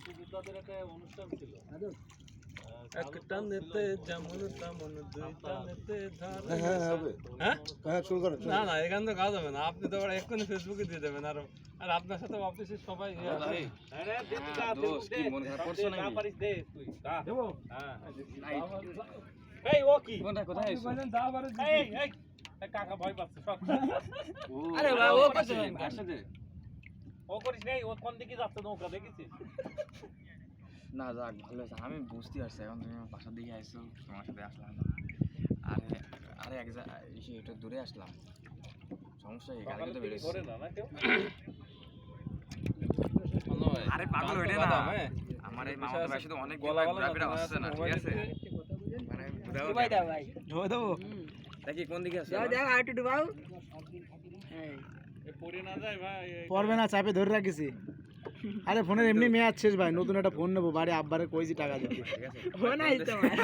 মুক্তিযোদ্ধাদের একটা অনুষ্ঠান ছিল। একটা নেতে যেমন তেমন দুইটা নেতে ধার। হ্যাঁ হবে। হ্যাঁ হ্যাঁ শুরু করেন। না না এখান তো গাওয়া যাবে না, আপনি তো আবার এক্ষুনি ফেসবুকে দিয়ে দেবেন। আর আর আপনার সাথে অফিসের সবাই ইয়ে আছে। আরে দে তুই গা, দে, দোস্ত, কি মন খারাপ দে, করছো না নাকি? পারিস দে তুই গা। দেবো হ্যাঁ নাই। এই ও কি কোথায় আইছো? যা পারে এই এই এই কাকা ভয় পাচ্ছে সব। আরে ভাই ও কাছে কার সাথে? ও করিস নাই, ও কোন দিকে যাচ্ছে নৌকা দেখেছিস? না যাক ভালো হয়েছে, আমি বুঝতে পারছি এখন তুমি আমার বাসার দিকে আইছো, তোমার সাথে আসলাম না। আরে আরে একটু দূরে আসলাম, সমস্যা কি? গাড়ি তো বেড়েছে। ধরে না না কেউ। আরে পাগল ওইটা না, আমার এই মামাতো ভাইয়ের সাথে অনেক গলা ঘোরাফেরা হচ্ছে না, ঠিক আছে? মানে ডুবাই দাও ভাই ঢোকে দেবো। দেখি কোন দিকে আছে। যাও যাও আর একটু ডুবাও এ পড়ে না যায় ভাই। পড়বে না, চাপে ধরে রাখিছি। আরে ফোনের এমনি মেয়াদ শেষ ভাই, নতুন একটা ফোন নেবো, বাড়ি আব্বারে কইছি টাকা দিতে। ঠিক আছে। ও নাই তোমার